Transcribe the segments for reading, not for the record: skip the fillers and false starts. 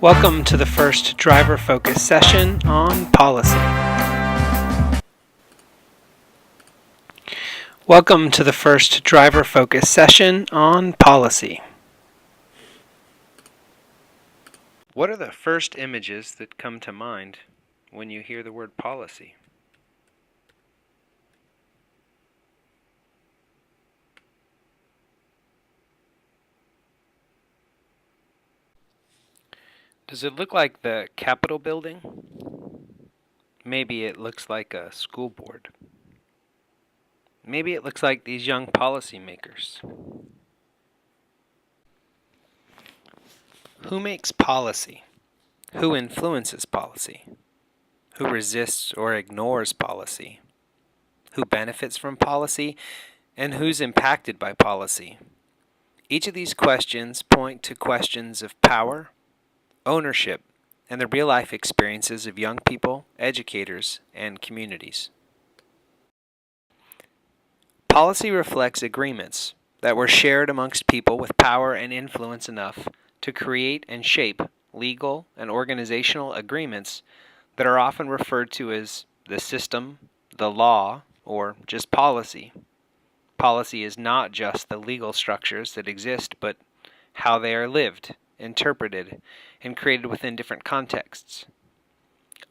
Welcome to the first driver focus session on policy. Welcome to the first driver focus session on policy. What are the first images that come to mind when you hear the word policy? Does it look like the Capitol building? Maybe it looks like a school board. Maybe it looks like these young policymakers. Who makes policy? Who influences policy? Who resists or ignores policy? Who benefits from policy? And who's impacted by policy? Each of these questions point to questions of power, ownership, and the real-life experiences of young people, educators, and communities. Policy reflects agreements that were shared amongst people with power and influence enough to create and shape legal and organizational agreements that are often referred to as the system, the law, or just policy. Policy is not just the legal structures that exist, but how they are lived, interpreted, and created within different contexts.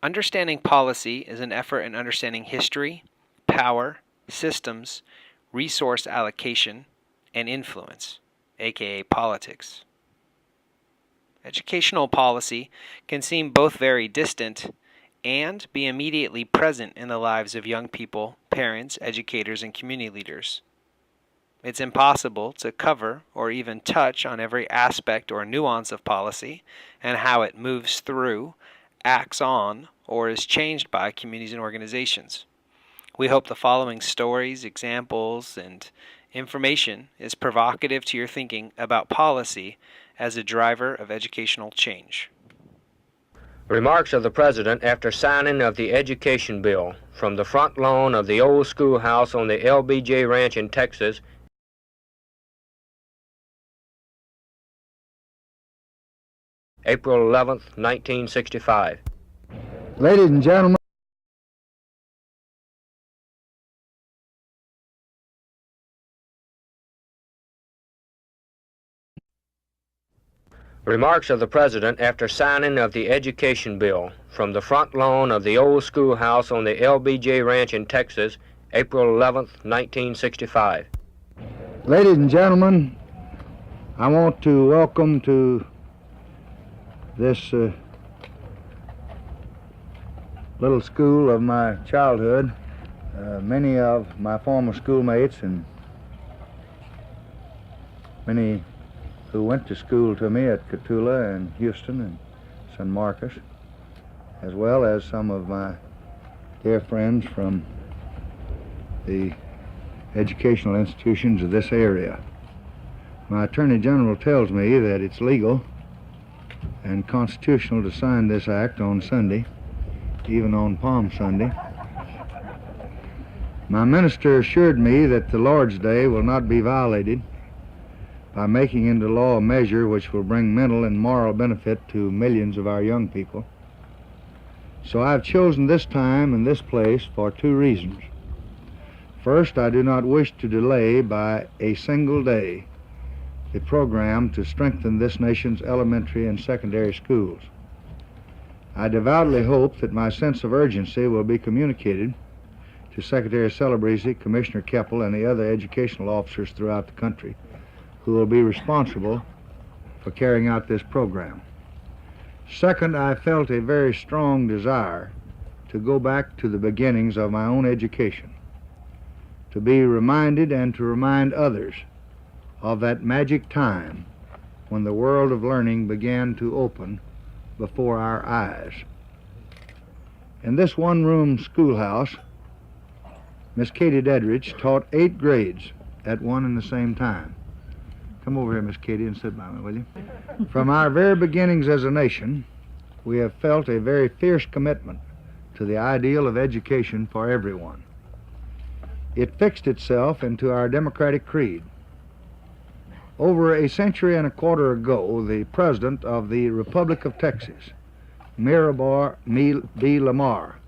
Understanding policy is an effort in understanding history, power, systems, resource allocation, and influence, aka politics. Educational policy can seem both very distant and be immediately present in the lives of young people, parents, educators, and community leaders. It's impossible to cover or even touch on every aspect or nuance of policy and how it moves through, acts on, or is changed by communities and organizations. We hope the following stories, examples, and information is provocative to your thinking about policy as a driver of educational change. Remarks of the President after signing of the Education Bill from the front lawn of the old schoolhouse on the LBS Ranch in Texas, April 11th, 1965. Ladies and gentlemen, Remarks of the President after signing of the Education Bill from the front lawn of the old schoolhouse on the LBS Ranch in Texas, April 11th, 1965. ladies and gentlemen, I want to welcome to this little school of my childhood many of my former schoolmates and many who went to school to me at Cotulla and Houston and San Marcos, as well as some of my dear friends from the educational institutions of this area. My Attorney General tells me that it's legal and constitutional to sign this act on Sunday, even on Palm Sunday. My minister assured me that the Lord's Day will not be violated by making into law a measure which will bring mental and moral benefit to millions of our young people. So I've chosen this time and this place for two reasons. First, I do not wish to delay by a single day the program to strengthen this nation's elementary and secondary schools. I devoutly hope that my sense of urgency will be communicated to Secretary Celebrezzi, Commissioner Keppel, and the other educational officers throughout the country who will be responsible for carrying out this program. Second, I felt a very strong desire to go back to the beginnings of my own education, to be reminded and to remind others of that magic time when the world of learning began to open before our eyes. In this one-room schoolhouse, Miss Katie Dedridge taught 8 grades at one and the same time. Come over here, Miss Katie, and sit by me, will you? From our very beginnings as a nation, we have felt a very fierce commitment to the ideal of education for everyone. It fixed itself into our democratic creed. Over a century and a quarter ago, the President of the Republic of Texas, Miramar B. Lamar,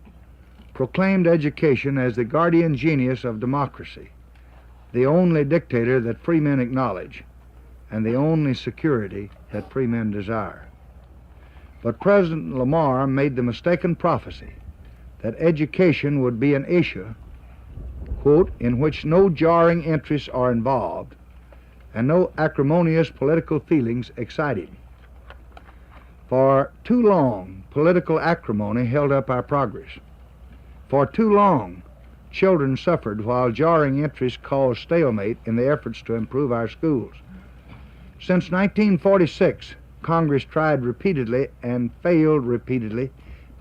proclaimed education as the guardian genius of democracy, the only dictator that free men acknowledge, and the only security that free men desire. But President Lamar made the mistaken prophecy that education would be an issue, quote, in which no jarring interests are involved and no acrimonious political feelings excited. For too long, political acrimony held up our progress. For too long, children suffered while jarring interests caused stalemate in the efforts to improve our schools. Since 1946, Congress tried repeatedly and failed repeatedly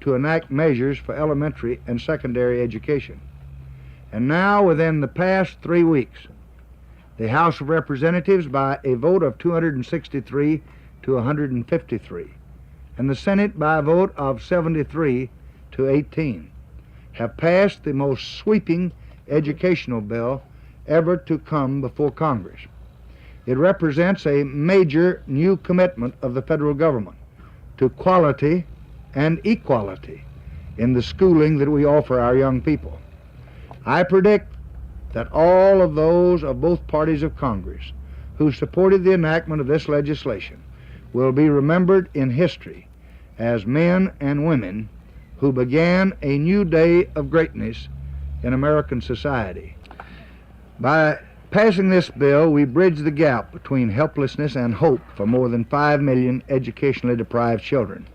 to enact measures for elementary and secondary education. And now, within the past 3 weeks, the House of Representatives, by a vote of 263 to 153, and the Senate by a vote of 73 to 18, have passed the most sweeping educational bill ever to come before Congress. It represents a major new commitment of the federal government to quality and equality in the schooling that we offer our young people. I predict that all of those of both parties of Congress who supported the enactment of this legislation will be remembered in history as men and women who began a new day of greatness in American society. By passing this bill, we bridge the gap between helplessness and hope for more than 5 million educationally deprived children.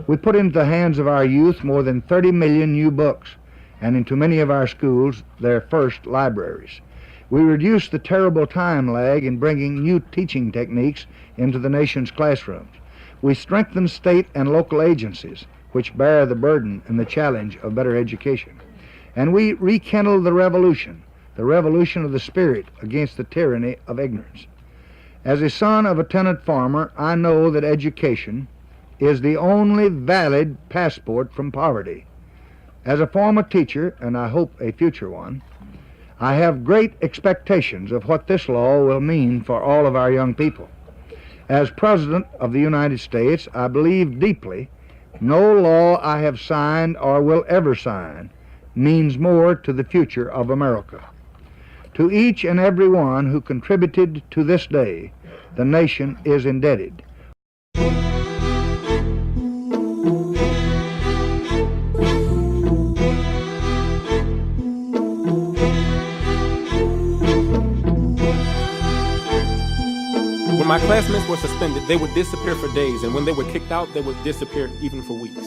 We put into the hands of our youth more than 30 million new books, and into many of our schools, their first libraries. We reduce the terrible time lag in bringing new teaching techniques into the nation's classrooms. We strengthen state and local agencies which bear the burden and the challenge of better education. And we rekindle the revolution of the spirit against the tyranny of ignorance. As a son of a tenant farmer, I know that education is the only valid passport from poverty. As a former teacher, and I hope a future one, I have great expectations of what this law will mean for all of our young people. As President of the United States, I believe deeply no law I have signed or will ever sign means more to the future of America. To each and every one who contributed to this day, the nation is indebted. When my classmates were suspended, they would disappear for days, and when they were kicked out, they would disappear even for weeks.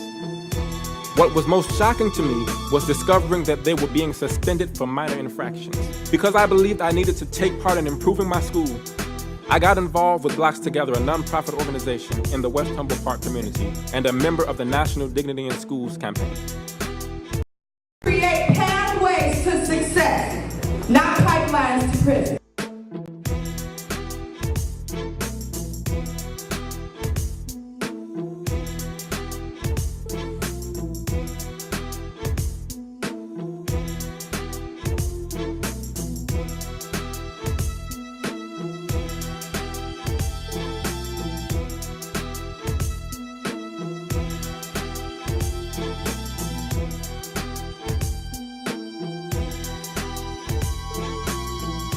What was most shocking to me was discovering that they were being suspended for minor infractions. Because I believed I needed to take part in improving my school, I got involved with Blocks Together, a nonprofit organization in the West Humboldt Park community, and a member of the National Dignity in Schools campaign. Create pathways to success, not pipelines to prison.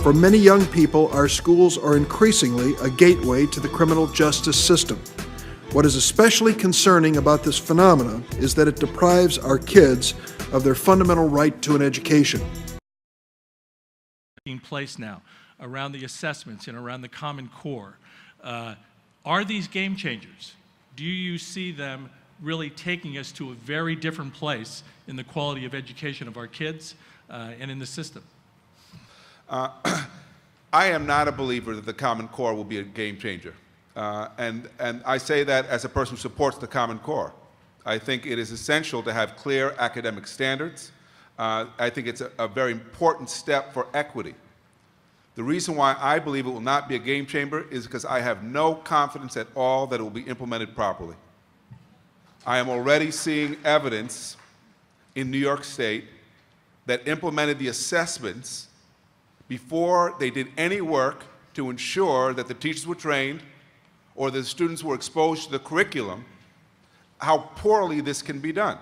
For many young people, our schools are increasingly a gateway to the criminal justice system. What is especially concerning about this phenomenon is that it deprives our kids of their fundamental right to an education. In place now around the assessments and around the Common Core. Are these game changers? Do you see them really taking us to a very different place in the quality of education of our kids and in the system? I am not a believer that the Common Core will be a game changer. And I say that as a person who supports the Common Core. I think it is essential to have clear academic standards. I think it's a very important step for equity. The reason why I believe it will not be a game changer is because I have no confidence at all that it will be implemented properly. I am already seeing evidence in New York State that implemented the assessments before they did any work to ensure that the teachers were trained or the students were exposed to the curriculum, how poorly this can be done.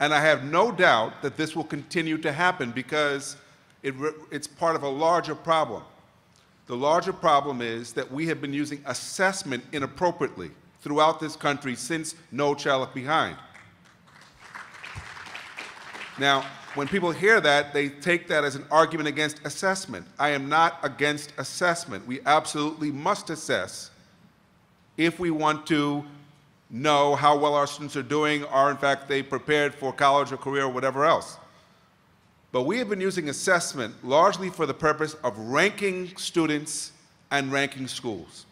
And I have no doubt that this will continue to happen because it's part of a larger problem. The larger problem is that we have been using assessment inappropriately throughout this country since No Child Left Behind. Now, when people hear that, they take that as an argument against assessment. I am not against assessment. We absolutely must assess if we want to know how well our students are doing, or in fact they prepared for college or career or whatever else. But we have been using assessment largely for the purpose of ranking students and ranking schools.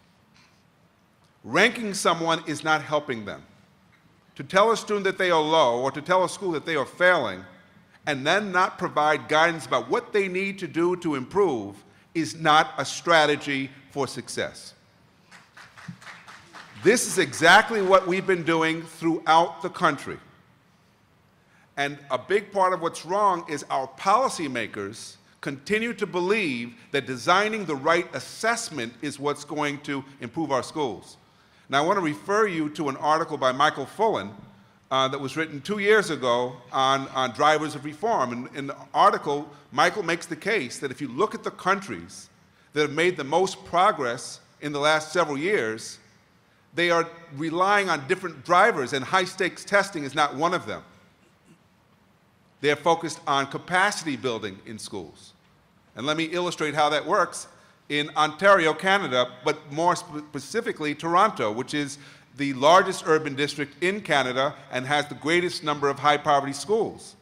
Ranking someone is not helping them. To tell a student that they are low or to tell a school that they are failing and then not provide guidance about what they need to do to improve is not a strategy for success. This is exactly what we've been doing throughout the country. And a big part of what's wrong is our policymakers continue to believe that designing the right assessment is what's going to improve our schools. Now, I want to refer you to an article by Michael Fullen that was written 2 years ago on drivers of reform. And in the article, Michael makes the case that if you look at the countries that have made the most progress in the last several years, they are relying on different drivers, and high-stakes testing is not one of them. They're focused on capacity building in schools. And let me illustrate how that works in Ontario, Canada, but more specifically Toronto, which is the largest urban district in Canada and has the greatest number of high-poverty schools,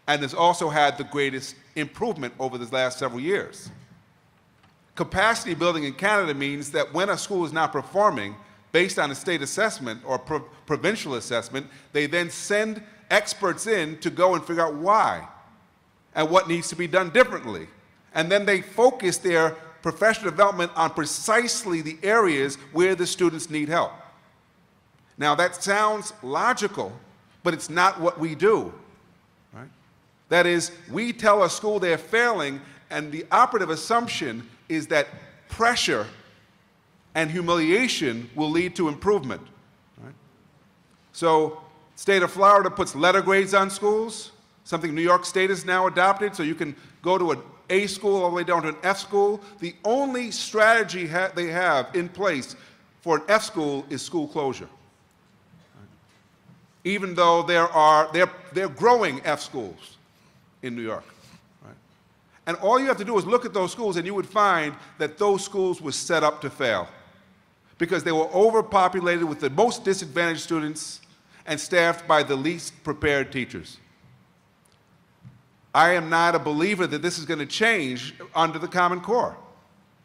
and has also had the greatest improvement over the last several years. Capacity building in Canada means that when a school is not performing based on a state assessment or provincial assessment, they then send experts in to go and figure out why and what needs to be done differently. And then they focus their professional development on precisely the areas where the students need help. Now, that sounds logical, but it's not what we do, right? That is, we tell a school they're failing, and the operative assumption is that pressure and humiliation will lead to improvement, right? So, state of Florida puts letter grades on schools, something New York State has now adopted, so you can go to an A school all the way down to an F school. The only strategy they have in place for an F school is school closure. Even though they're growing F schools in New York. Right? And all you have to do is look at those schools and you would find that those schools were set up to fail because they were overpopulated with the most disadvantaged students and staffed by the least prepared teachers. I am not a believer that this is going to change under the Common Core.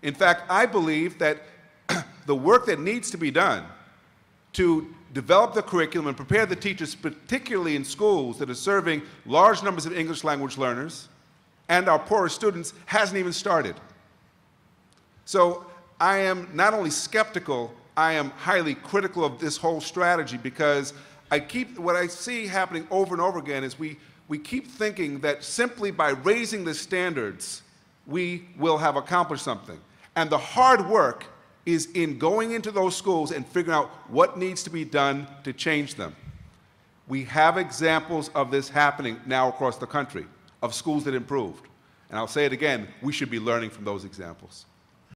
In fact, I believe that the work that needs to be done to develop the curriculum and prepare the teachers, particularly in schools that are serving large numbers of English language learners and our poorest students, hasn't even started. So I am not only skeptical, I am highly critical of this whole strategy because what I see happening over and over again is we keep thinking that simply by raising the standards, we will have accomplished something. And the hard work is in going into those schools and figuring out what needs to be done to change them. We have examples of this happening now across the country, of schools that improved. And I'll say it again, we should be learning from those examples.